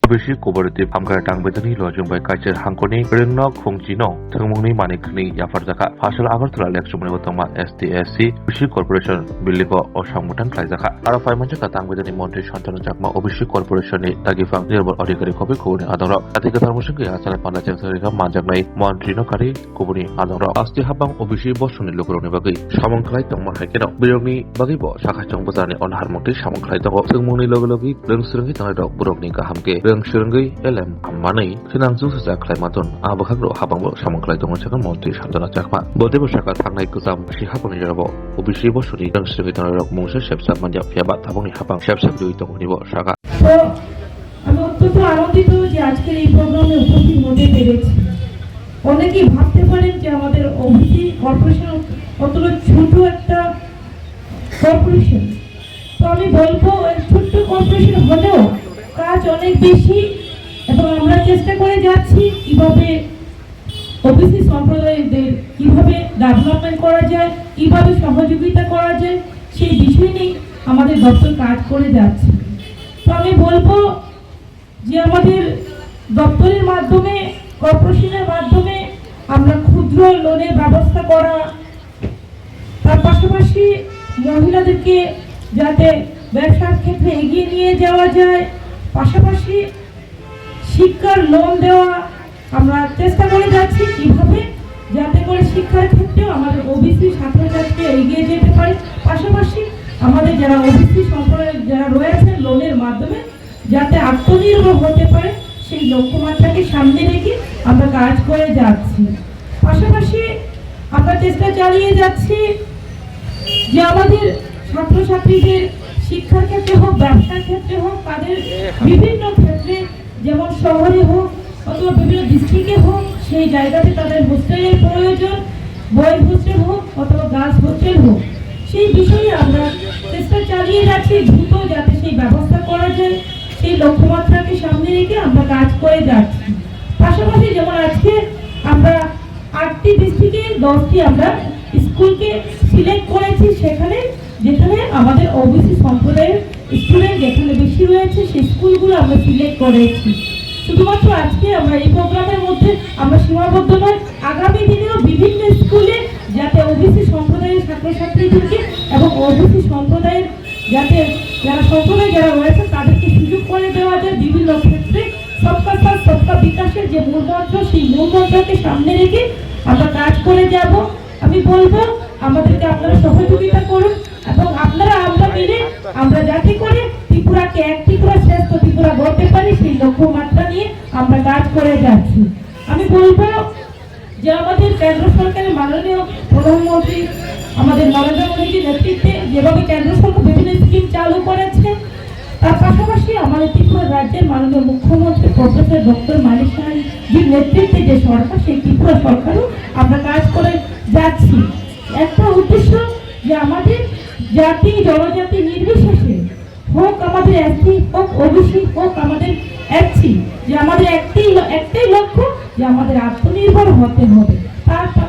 OBC cooperative hamkar tangbetani lojongbai kaicir hangkoni rengnok khongchino thangmungni manikni yafarjaka phasal agartala lekchumani botongma STSC OBC corporation billigo osangmutan khlaijaka aro paimanjaka tangbetani montri santanu jakma OBC corporation ni tagifang nirbor adhikari kobe kubuni adoro atika tarmusingki asale panajak sarika manjaknai montri no kari kubuni adoro asti habang OBC bosoni lokroni bagi samangklai tongma haikeno birogni bagi bo sakha changbazani onharmukti samangklai tongo thangmungni logi rengsrungi tangadok burokni gahamke rengsrungi elem ammanai khinangju sajak khlaimaton abakagro habangbo samangklai tongo chakan montri santana jakma bodebo saka thangnai kujam si habangni jarabo OBC bosoni rengsrungi tangadok mungse sepsa manja fiaba tabangni habang sepsa dui tongoni bo saka আমি অত্যন্ত আনন্দিত যে আজকের এই প্রোগ্রামে উপস্থিত হতে পেরেছি। অনেকেই ভাবতে পারেন যে আমাদের ওবিসি কর্পোরেশন কতটা ছোট একটা কর্পোরেশন, তো আমি বলবো ছোট্ট কর্পোরেশন হলেও কাজ অনেক বেশি এবং আমরা চেষ্টা করে যাচ্ছি কিভাবে ওবিসি সম্প্রদায়দের কিভাবে ডেভেলপমেন্ট করা যায়, কিভাবে সহযোগিতা করা যায়, সেই বিষয় নিয়ে আমাদের দপ্তর কাজ করে যাচ্ছে। তো আমি বলবো যে আমাদের দপ্তরের মাধ্যমে কর্পোরেশনের মাধ্যমে আমরা ক্ষুদ্র লোনের ব্যবস্থা করা, তার পাশাপাশি মহিলাদেরকে যাতে ব্যবসার ক্ষেত্রে এগিয়ে নিয়ে যাওয়া যায়, পাশাপাশি শিক্ষার লোন দেওয়া আমরা চেষ্টা করে যাচ্ছি কিভাবে যাতে করে শিক্ষার ক্ষেত্রেও আমাদের ওবিসি ছাত্রছাত্রী এগিয়ে যেতে পারে, পাশাপাশি আমাদের যারা ওবিসি সম্প্রদায়ের যারা রয়েছেন লোনের মাধ্যমে যাতে আত্মনির্ভর হতে পারে সেই লক্ষ্যমাত্রাকে সামনে রেখে আমরা কাজ করে যাচ্ছি। পাশাপাশি আমরা চেষ্টা চালিয়ে যাচ্ছি যে আমাদের ছাত্রছাত্রীদের শিক্ষার ক্ষেত্রে হোক, ব্যবসার ক্ষেত্রে হোক, তাদের বিভিন্ন ক্ষেত্রে যেমন শহরে হোক অথবা বিভিন্ন ডিস্ট্রিক্টে হোক সেই জায়গাতে তাদের হোস্টেলের প্রয়োজন, বয়েজ হোস্টেল হোক অথবা গার্লস হোস্টেল হোক, সেই বিষয়ে আমরা চেষ্টা চালিয়ে যাচ্ছি দ্রুত যাতে সেই ব্যবস্থা করা যায়, সেই লক্ষ্যমাত্রাকে সামনে রেখে আমরা কাজ করে যাচ্ছি। পাশাপাশি যেমন আজকে আমরা 8টি ডিস্ট্রিক্টে 10টি আমরা স্কুলকে সিলেক্ট করেছি, যেখানে আমাদের ওবিসি সম্প্রদায়ের স্টুডেন্ট যেখানে বেশি রয়েছে সেই স্কুলগুলো আমরা সিলেক্ট করেছি। শুধুমাত্র আজকে আমরা এই প্রোগ্রামের মধ্যে আমরা সীমাবদ্ধ নয়, আগামী দিনেও বিভিন্ন স্কুলে যাতে ওবিসি সম্প্রদায়ের ছাত্রছাত্রীদেরকে এবং ওবিসি সম্প্রদায়ের যাতে যারা রয়েছে তাদেরকে সুযোগ করে দেওয়া যায় বিভিন্ন ক্ষেত্রে সবকা সাথ সবকা বিকাশের যে মূলমন্ত্র সেই মূলমন্ত্রকে সামনে রেখে আমরা কাজ করে যাব। আমি বলবো আমাদেরকে আপনারা সহযোগিতা করুন এবং আমরা মিলে আমরা যাতে করে ত্রিপুরাকে এক ত্রিপুরা শ্রেষ্ঠ ত্রিপুরা গড়তে পারি সেই লক্ষ্যমাত্রা নিয়ে আমরা কাজ করে যাচ্ছি। আমি বলবো যে আমাদের কেন্দ্র সরকারের মাননীয় প্রধানমন্ত্রী আমাদের নরেন্দ্র মোদীজির নেতৃত্বে যেভাবে কেন্দ্র সরকার বিভিন্ন স্কিম চালু করেছে, তার পাশাপাশি আমাদের ত্রিপুরা রাজ্যের মাননীয় মুখ্যমন্ত্রী প্রফেসর ডক্টর মানিক সাহাজির নেতৃত্বে যে সরকার সেই ত্রিপুরা সরকারও আমরা কাজ করে যাচ্ছি। একটা উদ্দেশ্য যে আমাদের জাতি জনজাতি নির্বিশেষে হোক আমাদের এসসি হোক ওবিসি হোক আমাদের এসসি, যে আমাদের একটাই লক্ষ্য যে আমাদের আত্মনির্ভর হতে হবে।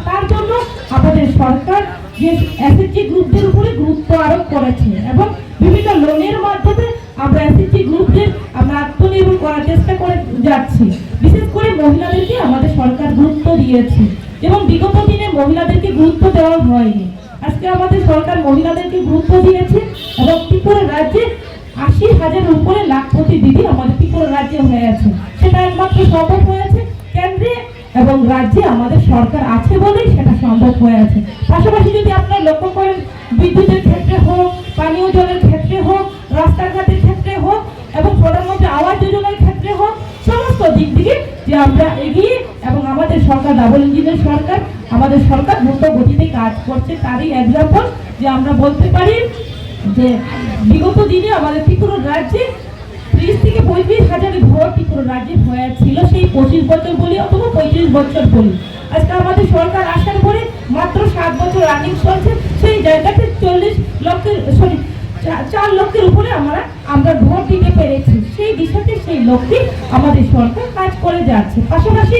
তার জন্য আমাদের সরকার যে এসএসজি গ্রুপদের উপরে গুরুত্ব আরোপ করেছে এবং বিভিন্ন লোনের মাধ্যমে আমরা এসএসজি গ্রুপদের আমরা আত্মনির্ভর করার চেষ্টা করে যাচ্ছি। বিশেষ করে মহিলাদেরকে আমাদের সরকার গুরুত্ব দিয়েছে এবং বিগত দিনে মহিলাদেরকে গুরুত্ব দেওয়া হয়নি, আজকে আমাদের সরকার মহিলাদেরকে গুরুত্ব দিয়েছে এবং ত্রিপুরা রাজ্যে 80,000-এর উপরে লাখপতি দিদি আমাদের ত্রিপুরা রাজ্যে হয়েছে। সেটা একমাত্র সম্ভব হয়েছে কেন্দ্রে এবং রাজ্যে আমাদের সরকার আছে বলেই সেটা সম্ভব হয়েছে। পাশাপাশি যদি আপনারা লক্ষ্য করেন বিদ্যুতের ক্ষেত্রে হোক, পানীয় জলের ক্ষেত্রে হোক, রাস্তাঘাটের ক্ষেত্রে হোক এবং প্রধানমন্ত্রী আবাস যোজনার ক্ষেত্রে হোক, সমস্ত দিক থেকে যে আমরা এগিয়ে এবং আমাদের সরকার ডাবল ইঞ্জিনের সরকার, আমাদের সরকার দ্রুত গতিতে কাজ করছে। তারই এক্সাম্পল যে আমরা বলতে পারি যে বিগত দিনে আমাদের ত্রিপুরা রাজ্যে 30 থেকে 35,000 ঘর ত্রিপুরা রাজ্যে হয়েছিল, সেই 25 বছর বলি অথবা 35 বছর বলি। আজকে আমাদের সরকার আসার পরে মাত্র 7 বছর রানিং চলছে, সেই জায়গাতে 4 লক্ষের উপরে আমরা ভোট দিতে পেরেছি। সেই বিষয়তে সেই লক্ষ্যে আমাদের সরকার কাজ করে যাচ্ছে। পাশাপাশি